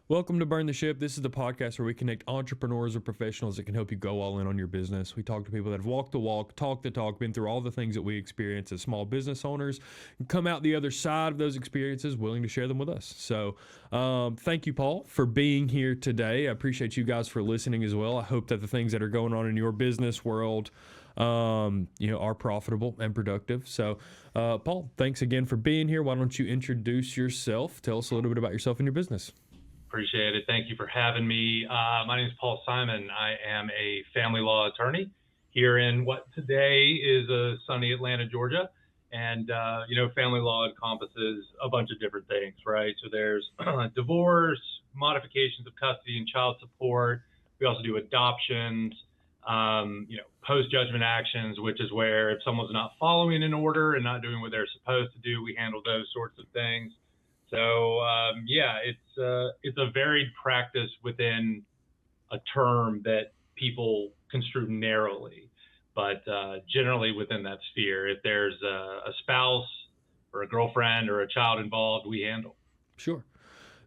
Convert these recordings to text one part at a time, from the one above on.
Welcome to Burn the Ship. This is the podcast where we connect entrepreneurs or professionals that can help you go all in on your business. We talk to people that have walked the walk, talked the talk, been through all the things that we experience as small business owners, and come out the other side of those experiences willing to share them with us. So thank you, Paul, for being here today. I appreciate you guys for listening as well. I hope that the things that are going on in your business world are profitable and productive. So, Paul, thanks again for being here. Why don't you introduce yourself? Tell us a little bit about yourself and your business. Appreciate it. Thank you for having me. My name is Paul Simon. I am a family law attorney here in what today is sunny Atlanta, Georgia. And, family law encompasses a bunch of different things, right? So there's divorce, modifications of custody and child support. We also do adoptions, post-judgment actions, which is where if someone's not following an order and not doing what they're supposed to do, we handle those sorts of things. So it's a varied practice within a term that people construe narrowly, but generally within that sphere, if there's a spouse or a girlfriend or a child involved, we handle. Sure.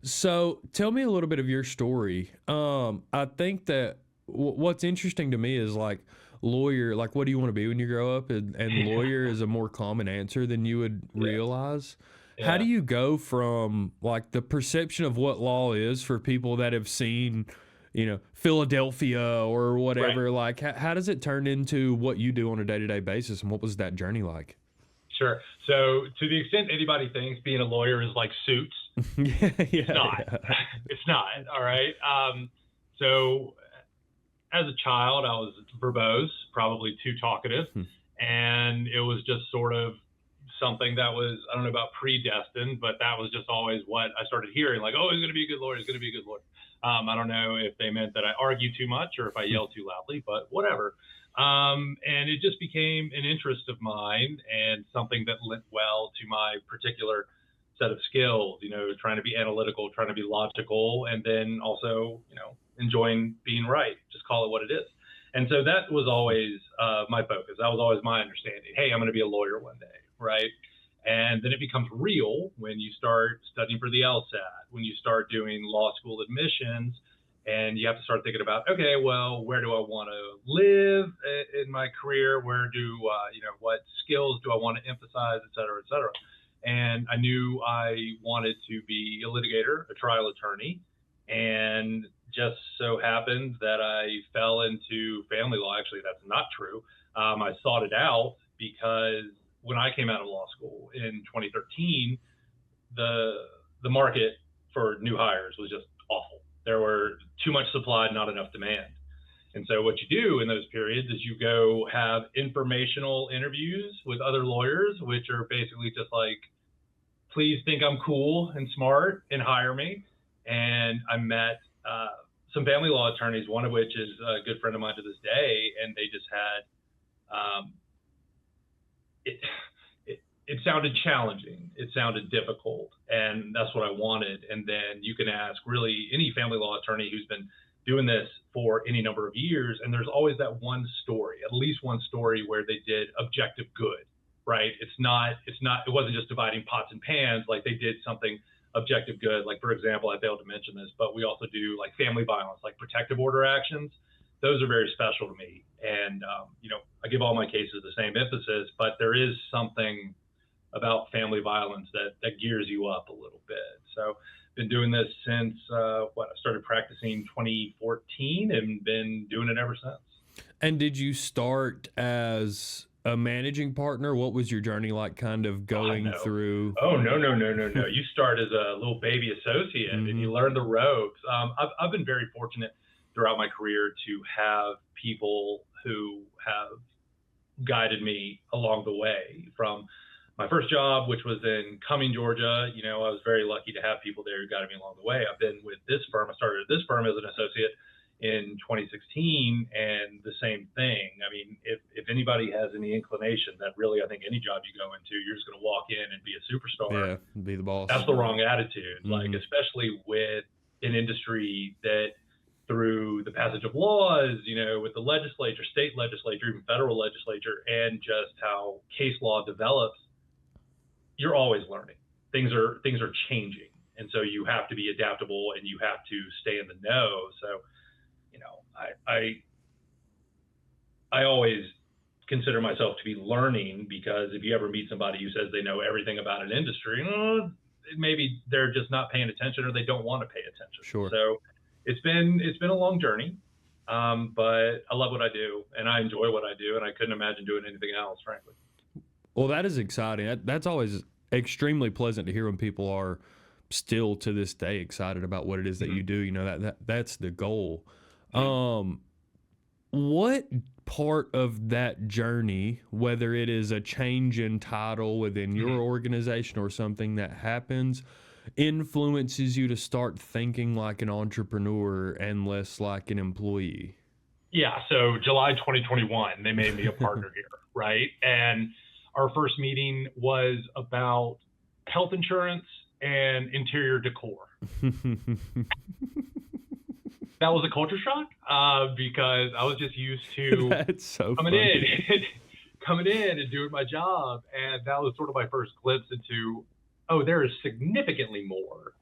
So tell me a little bit of your story. I think that what's interesting to me is like lawyer, like what do you want to be when you grow up? And lawyer is a more common answer than you would realize. How do you go from like the perception of what law is for people that have seen, Philadelphia or whatever, Right. like how does it turn into what you do on a day-to-day basis, and what was that journey like? Sure. So to the extent anybody thinks being a lawyer is like Suits, it's not. It's not. All right. So as a child, I was verbose, probably too talkative, and it was just sort of something that was, I don't know about predestined, but that was just always what I started hearing, like, oh, he's going to be a good lawyer. He's going to be a good lawyer. I don't know if they meant that I argue too much or if I yell too loudly, but whatever. And it just became an interest of mine and something that lent well to my particular set of skills, trying to be analytical, trying to be logical, and then also, enjoying being right. Just call it what it is. And so that was always my focus. That was always my understanding. Hey, I'm going to be a lawyer one day, right? And then it becomes real when you start studying for the LSAT, when you start doing law school admissions, and you have to start thinking about, okay, well, where do I want to live in my career? Where do, what skills do I want to emphasize, et cetera, et cetera. And I knew I wanted to be a litigator, a trial attorney, and just so happened that I fell into family law. Actually, that's not true. I sought it out because when I came out of law school in 2013, the market for new hires was just awful. There were too much supply, not enough demand. And so what you do in those periods is you go have informational interviews with other lawyers, which are basically just like, please think I'm cool and smart and hire me. And I met some family law attorneys, one of which is a good friend of mine to this day, and they just had it sounded challenging. It sounded difficult, and that's what I wanted. And then you can ask really any family law attorney who's been doing this for any number of years, and there's always that one story, at least one story where they did objective good, right? It wasn't just dividing pots and pans, like they did something objective good. Like, for example, I failed to mention this, but we also do like family violence, like protective order actions. Those are very special to me. And, I give all my cases the same emphasis, but there is something about family violence that gears you up a little bit. So been doing this since, I started practicing 2014 and been doing it ever since. And did you start as a managing partner? What was your journey like kind of going through? Oh, no. You start as a little baby associate and you learn the ropes. I've been very fortunate throughout my career to have people who have guided me along the way. From my first job, which was in Cumming, Georgia, I was very lucky to have people there who guided me along the way. I've been with this firm. I started at this firm as an associate in 2016, and the same thing. I mean, if anybody has any inclination that really, I think any job you go into, you're just going to walk in and be a superstar. Yeah, be the boss. That's the wrong attitude. Like, especially with an industry that through the passage of laws, with the legislature, state legislature, even federal legislature, and just how case law develops, you're always learning. Things are changing. And so you have to be adaptable and you have to stay in the know. So, you know, I always consider myself to be learning, because if you ever meet somebody who says they know everything about an industry, maybe they're just not paying attention or they don't want to pay attention. Sure. So it's been a long journey, but I love what I do and I enjoy what I do, and I couldn't imagine doing anything else, frankly. Well, that is exciting. That's always extremely pleasant to hear when people are still to this day excited about what it is that you do. You know, that's the goal. What part of that journey, whether it is a change in title within your organization or something that happens, influences you to start thinking like an entrepreneur and less like an employee? Yeah. So July 2021, they made me a partner here, right? And our first meeting was about health insurance and interior decor. That was a culture shock, because I was just used to That's so coming funny. in and doing my job. And that was sort of my first glimpse into, oh, there is significantly more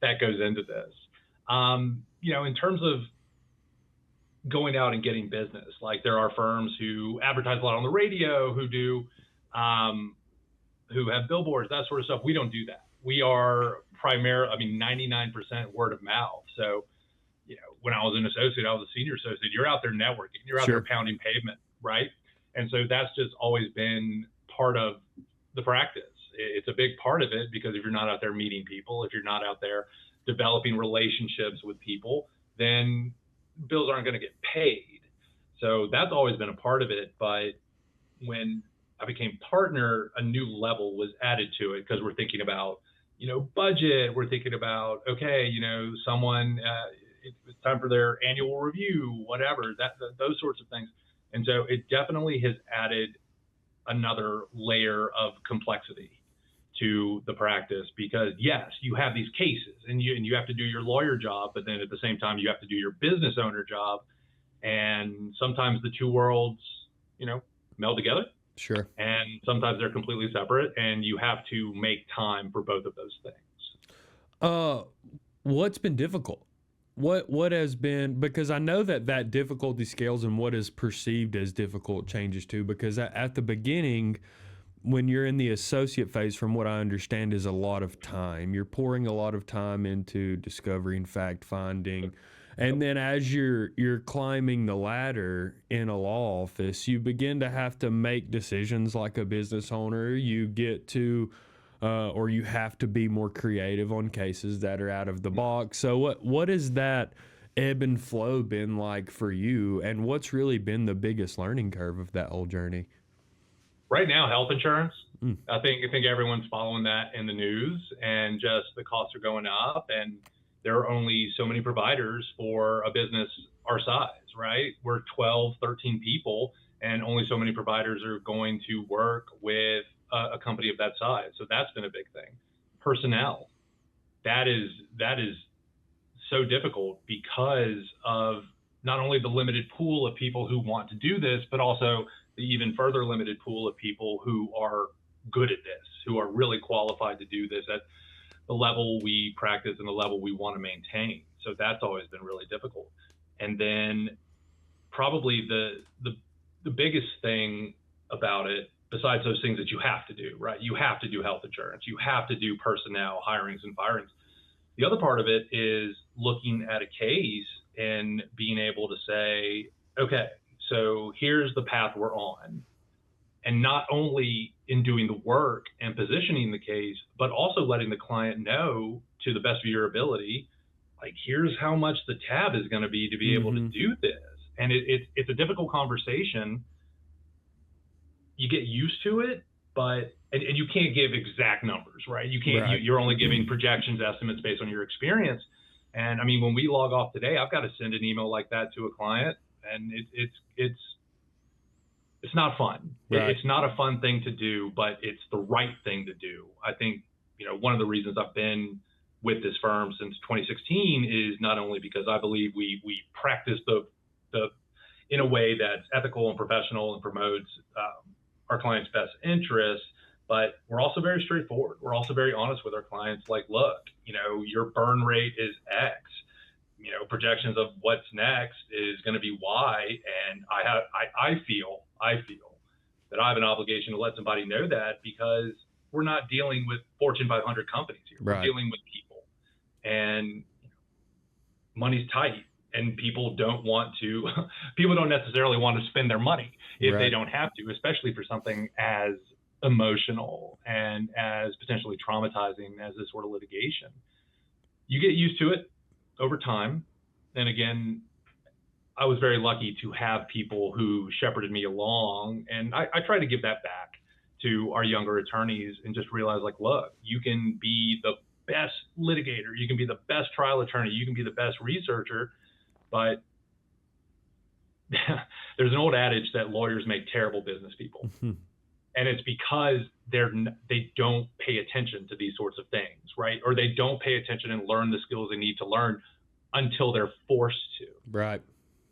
that goes into this. You know, in terms of going out and getting business, like there are firms who advertise a lot on the radio, who have billboards, that sort of stuff. We don't do that. We are 99% word of mouth. So, you know, when I was an associate, I was a senior associate, you're out there networking, you're out there pounding pavement, right? And so that's just always been part of the practice. It's a big part of it, because if you're not out there meeting people, if you're not out there developing relationships with people, then bills aren't going to get paid. So that's always been a part of it. But when I became partner, a new level was added to it, because we're thinking about, you know, budget. We're thinking about, okay, you know, someone, it's time for their annual review, whatever, those sorts of things. And so it definitely has added another layer of complexity to the practice, because yes, you have these cases and you have to do your lawyer job, but then at the same time you have to do your business owner job. And sometimes the two worlds, you know, meld together. Sure. And sometimes they're completely separate, and you have to make time for both of those things. What's been difficult? What has been, because I know that difficulty scales and what is perceived as difficult changes too, because at the beginning, when you're in the associate phase, from what I understand, is a lot of time. You're pouring a lot of time into discovery and fact finding. And then as you're climbing the ladder in a law office, you begin to have to make decisions like a business owner. You get to or you have to be more creative on cases that are out of the box. So what has that ebb and flow been like for you, and what's really been the biggest learning curve of that whole journey? Right now, health insurance. I think everyone's following that in the news, and just the costs are going up, and there are only so many providers for a business our size, right? We're 12, 13 people, and only so many providers are going to work with a company of that size. So that's been a big thing. Personnel, that is so difficult because of not only the limited pool of people who want to do this, but also the even further limited pool of people who are good at this, who are really qualified to do this at the level we practice and the level we want to maintain. So that's always been really difficult. And then probably the biggest thing about it, besides those things that you have to do, right? You have to do health insurance, you have to do personnel hirings and firings. The other part of it is looking at a case and being able to say, okay, so here's the path we're on. And not only in doing the work and positioning the case, but also letting the client know to the best of your ability, like, here's how much the tab is going to be able to do this. And it's a difficult conversation. You get used to it, but and you can't give exact numbers, right? You can't. Right. You're only giving projections, estimates based on your experience. And I mean, when we log off today, I've got to send an email like that to a client, and it's not fun. Right. It's not a fun thing to do, but it's the right thing to do. I think, you know, one of the reasons I've been with this firm since 2016 is not only because I believe we practice the in a way that's ethical and professional and promotes our clients' best interests, but we're also very straightforward. We're also very honest with our clients. Like, look, your burn rate is X. Projections of what's next is going to be Y, and I feel that I have an obligation to let somebody know that, because we're not dealing with Fortune 500 companies here. We're dealing with people, and money's tight, and people don't necessarily want to spend their money if they don't have to, especially for something as emotional and as potentially traumatizing as this sort of litigation. You get used to it over time. And again, I was very lucky to have people who shepherded me along, and I try to give that back to our younger attorneys, and just realize, like, look, you can be the best litigator, you can be the best trial attorney, you can be the best researcher, but there's an old adage that lawyers make terrible business people. And it's because they don't pay attention to these sorts of things, right? Or they don't pay attention and learn the skills they need to learn until they're forced to. Right.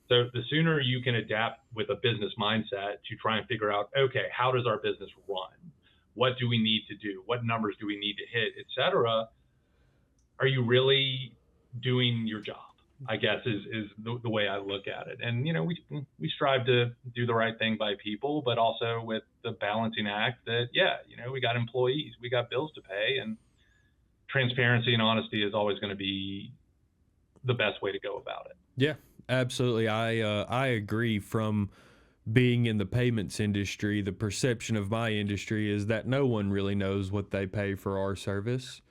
So the sooner you can adapt with a business mindset to try and figure out, okay, how does our business run? What do we need to do? What numbers do we need to hit, et cetera? Are you really doing your job? I guess is the way I look at it. And, we strive to do the right thing by people, but also with the balancing act that, we got employees, we got bills to pay, and transparency and honesty is always going to be the best way to go about it. Yeah, absolutely. I agree. From being in the payments industry, the perception of my industry is that no one really knows what they pay for our service.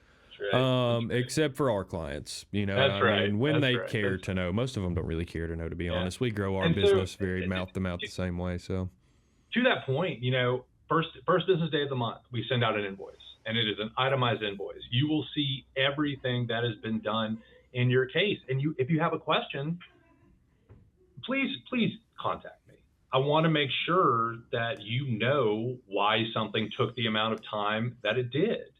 Except for our clients, That's right. And when they care to know. Most of them don't really care to know, to be honest. We grow our business very mouth to mouth the same way. So to that point, first business day of the month, we send out an invoice, and it is an itemized invoice. You will see everything that has been done in your case. And if you have a question, please contact me. I want to make sure that you know why something took the amount of time that it did.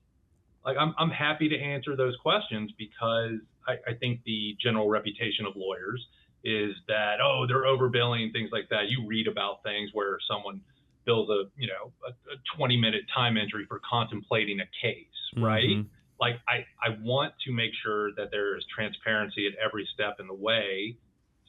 Like, I'm happy to answer those questions, because I think the general reputation of lawyers is that, oh, they're overbilling, things like that. You read about things where someone bills a 20-minute time entry for contemplating a case, right? Like, I want to make sure that there is transparency at every step in the way,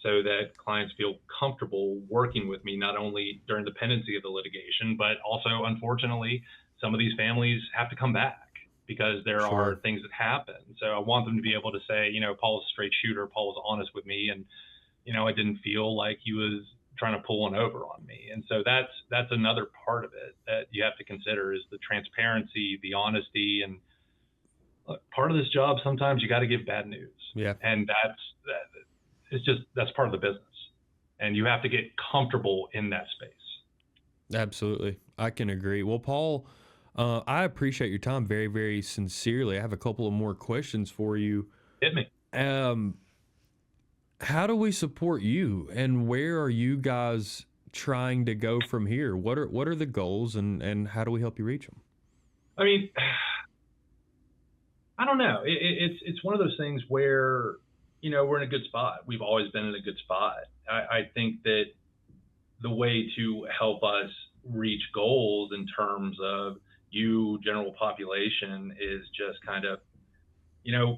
so that clients feel comfortable working with me, not only during the pendency of the litigation, but also, unfortunately, some of these families have to come back because there are things that happen. So I want them to be able to say, Paul's a straight shooter, Paul was honest with me, and, I didn't feel like he was trying to pull one over on me. And so that's another part of it that you have to consider, is the transparency, the honesty. And look, part of this job, sometimes you got to give bad news. Yeah. And that's part of the business. And you have to get comfortable in that space. Absolutely. I can agree. Well, Paul, I appreciate your time very, very sincerely. I have a couple of more questions for you. Hit me. How do we support you, and where are you guys trying to go from here? What are the goals, and how do we help you reach them? I mean, I don't know. It's one of those things where, we're in a good spot. We've always been in a good spot. I think that the way to help us reach goals in terms of you, general population, is just kind of,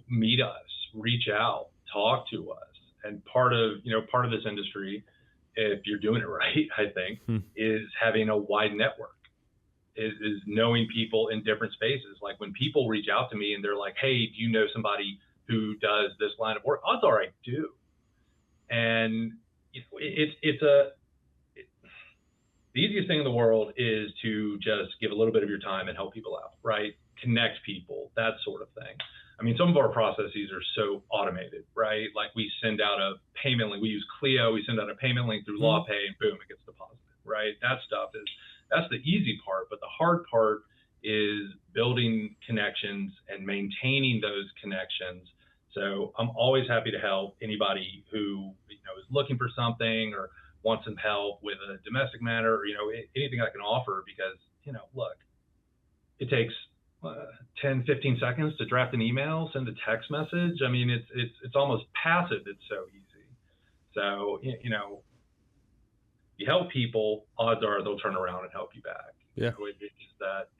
meet us, reach out, talk to us. And part of this industry, if you're doing it right, I think, is having a wide network, is knowing people in different spaces. Like, when people reach out to me and they're like, hey, do you know somebody who does this line of work? Odds are I do. And the easiest thing in the world is to just give a little bit of your time and help people out, right? Connect people, that sort of thing. I mean, some of our processes are so automated, right? Like, we send out a payment link. We use Clio. We send out a payment link through LawPay, and boom, it gets deposited, right? That's the easy part. But the hard part is building connections and maintaining those connections. So I'm always happy to help anybody who, is looking for something or wants some help with a domestic matter, or, anything I can offer, because, look, it takes 10, 15 seconds to draft an email, send a text message. I mean, it's almost passive. It's so easy. So, you help people, odds are they'll turn around and help you back. Yeah. It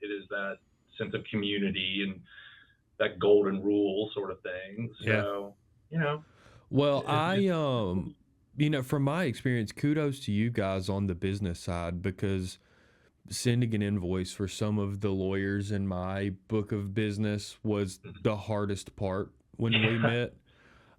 is that sense of community and that golden rule sort of thing. Yeah. So, you know, Well, it, it, from my experience, kudos to you guys on the business side, because sending an invoice for some of the lawyers in my book of business was the hardest part when we met.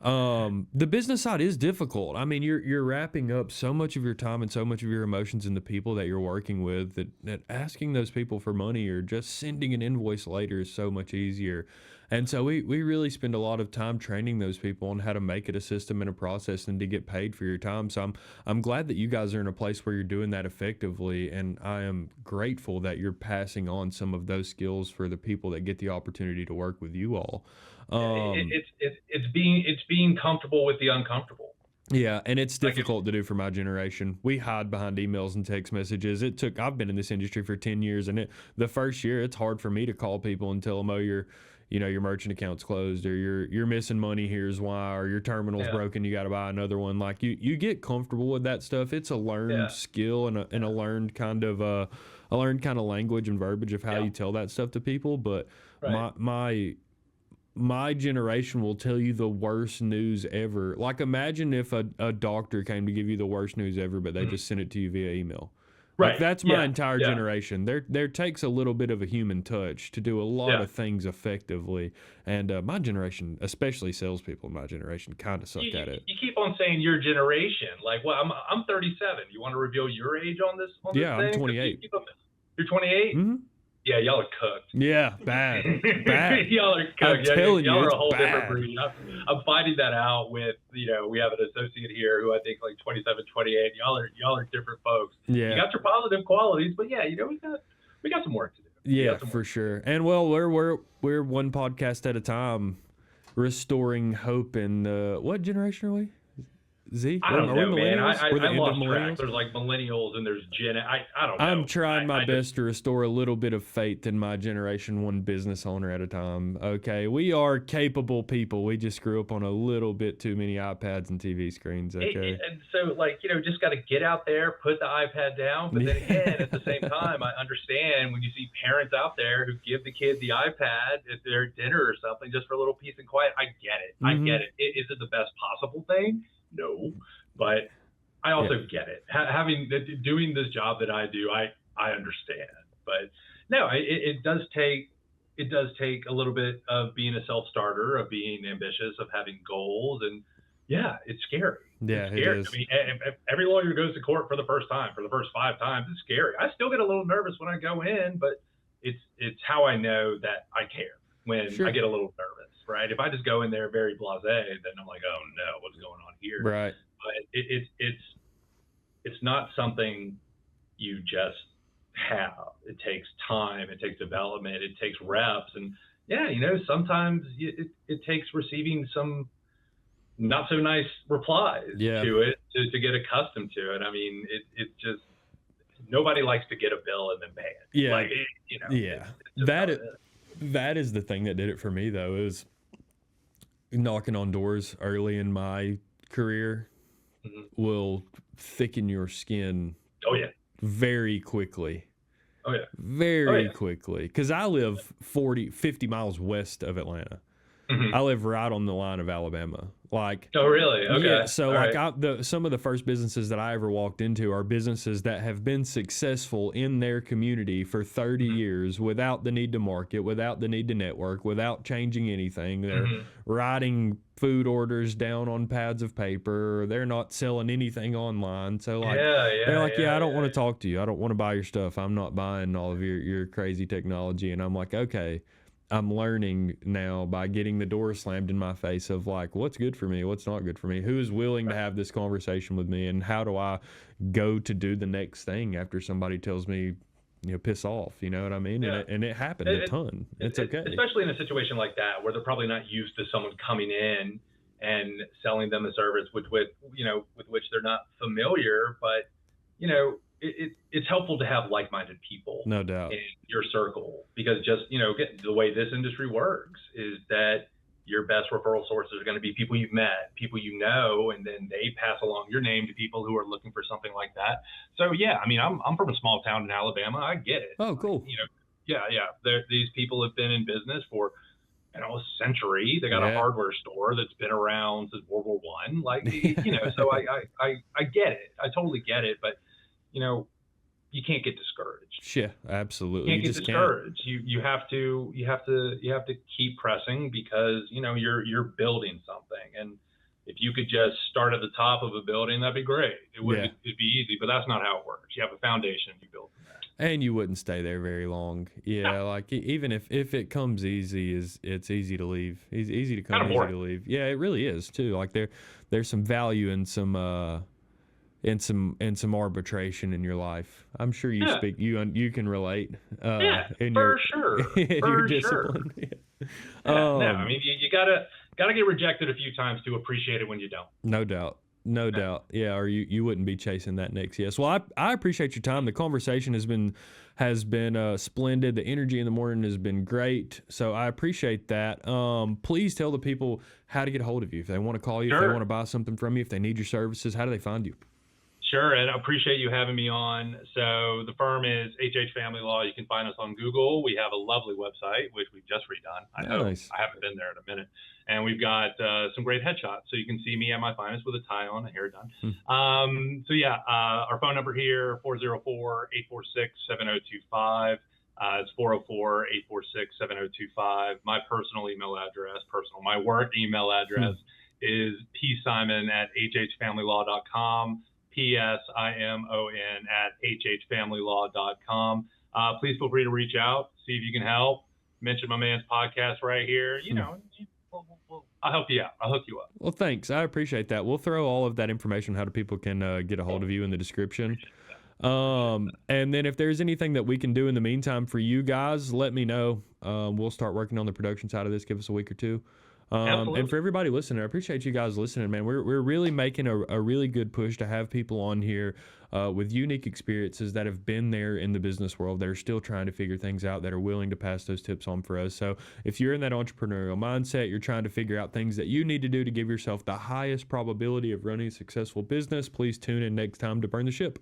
The business side is difficult. I mean, you're wrapping up so much of your time and so much of your emotions in the people that you're working with, that asking those people for money or just sending an invoice later is so much easier. And so we really spend a lot of time training those people on how to make it a system and a process and to get paid for your time. So I'm glad that you guys are in a place where you're doing that effectively, and I am grateful that you're passing on some of those skills for the people that get the opportunity to work with you all. it's being comfortable with the uncomfortable. Yeah, and it's Like difficult to do for my generation. We hide behind emails and text messages. I've been in this industry for 10 years, and the first year it's hard for me to call people and tell them, oh, your merchant account's closed, or you're missing money, here's why, or your terminal's broken, you got to buy another one. Like you get comfortable with that stuff. It's a learned skill and a learned kind of language and verbiage of how you tell that stuff to people. But my generation will tell you the worst news ever. Like, imagine if a doctor came to give you the worst news ever, but they just sent it to you via email. Like, that's my entire generation. There takes a little bit of a human touch to do a lot of things effectively. And my generation, especially salespeople in my generation, kind of suck at it. You keep on saying your generation. Like, well, I'm 37. You want to reveal your age on this Yeah, thing? I'm 28. You're 28? Mm-hmm. Yeah, y'all are cooked. Yeah, bad. Y'all are cooked. Y'all are a whole bad. different breed. I'm finding that out with, we have an associate here who I think like 27, 28. Y'all are different folks. Yeah. You got your positive qualities, but yeah, we got some work to do. Yeah, for sure. And well, we're one podcast at a time, restoring hope in what generation are we? Z? I don't know, man. I lost millennials? track. There's like millennials and there's Gen. I don't know. I'm trying my best to restore a little bit of faith in my generation, one business owner at a time. Okay, we are capable people. We just grew up on a little bit too many iPads and TV screens. Okay, and so just got to get out there, put the iPad down. But then again, at the same time, I understand when you see parents out there who give the kid the iPad at their dinner or something just for a little peace and quiet. I get it. I get it. Is it the best possible thing? No, but I also get it. Doing this job that I do, I understand. But no, it does take a little bit of being a self-starter, of being ambitious, of having goals, and yeah, it's scary. Yeah, it's scary. It is. I mean, if every lawyer goes to court for the first 5 times, it's scary. I still get a little nervous when I go in, but it's how I know that I care when I get a little nervous. Right. If I just go in there very blasé, then I'm like, oh no, what's going on here? Right. But it's not something you just have. It takes time. It takes development. It takes reps. And yeah, sometimes it takes receiving some not so nice replies to it to get accustomed to it. I mean, it's just, nobody likes to get a bill and then pay it. Yeah. That is the thing that did it for me, though, is knocking on doors early in my career will thicken your skin very quickly. Very quickly. Because I live 50 miles west of Atlanta. I live right on the line of Alabama. Like, oh really? Okay. Yeah. So some of the first businesses that I ever walked into are businesses that have been successful in their community for 30 years without the need to market, without the need to network, without changing anything. They're writing food orders down on pads of paper. They're not selling anything online. So they're like, I don't want to talk to you. I don't want to buy your stuff. I'm not buying all of your crazy technology. And I'm like, okay. I'm learning now by getting the door slammed in my face of like, what's good for me, what's not good for me, who is willing to have this conversation with me, and how do I go to do the next thing after somebody tells me, piss off, you know what I mean? Yeah. And it happened a ton. It's okay. Especially in a situation like that where they're probably not used to someone coming in and selling them a service with which they're not familiar, but it's helpful to have like-minded people, no doubt, in your circle, because just the way this industry works is that your best referral sources are going to be people you've met, people you know, and then they pass along your name to people who are looking for something like that. So yeah, I mean, I'm from a small town in Alabama. I get it. Oh, cool. Yeah. These people have been in business for a century. They got a Yeah. hardware store that's been around since World War One. Yeah. So I get it. I totally get it. But you can't get discouraged. Yeah, absolutely. You You can't get just can't. discouraged. You have to keep pressing because you're building something. And if you could just start at the top of a building, that'd be great. It'd be easy, but that's not how it works. You have a foundation, you build from that. And you wouldn't stay there very long. Yeah, like even if it comes easy, it's easy to leave. It's easy to come, Kind of easy boring. to leave. Yeah, it really is too. Like there's some value in some arbitration in your life. I'm sure you can relate. In For your sure. in For your sure. discipline. No, I mean you gotta get rejected a few times to appreciate it when you don't. No doubt. No doubt. Yeah, or you wouldn't be chasing that next yes. Well, I appreciate your time. The conversation has been splendid. The energy in the morning has been great. So I appreciate that. Please tell the people how to get a hold of you. If they want to call you, if they want to buy something from you, if they need your services, how do they find you? Sure, and I appreciate you having me on. So the firm is HH Family Law. You can find us on Google. We have a lovely website, which we've just redone. I know Nice. I haven't been there in a minute. And we've got some great headshots. So you can see me at my finest with a tie on, a hair done. Our phone number here, 404-846-7025. It's 404-846-7025. My personal email address, my work email address is psimon@hhfamilylaw.com. PSIMON@hhfamilylaw.com. Please feel free to reach out, see if you can help. Mention my man's podcast right here. I'll help you out. I'll hook you up. Well, thanks. I appreciate that. We'll throw all of that information, how do people can get a hold of you, in the description. And then if there's anything that we can do in the meantime for you guys, let me know. We'll start working on the production side of this. Give us a week or two. And for everybody listening, I appreciate you guys listening, man. We're really making a really good push to have people on here with unique experiences that have been there in the business world, that are still trying to figure things out, that are willing to pass those tips on for us. So if you're in that entrepreneurial mindset, you're trying to figure out things that you need to do to give yourself the highest probability of running a successful business, please tune in next time to Burn the Ship.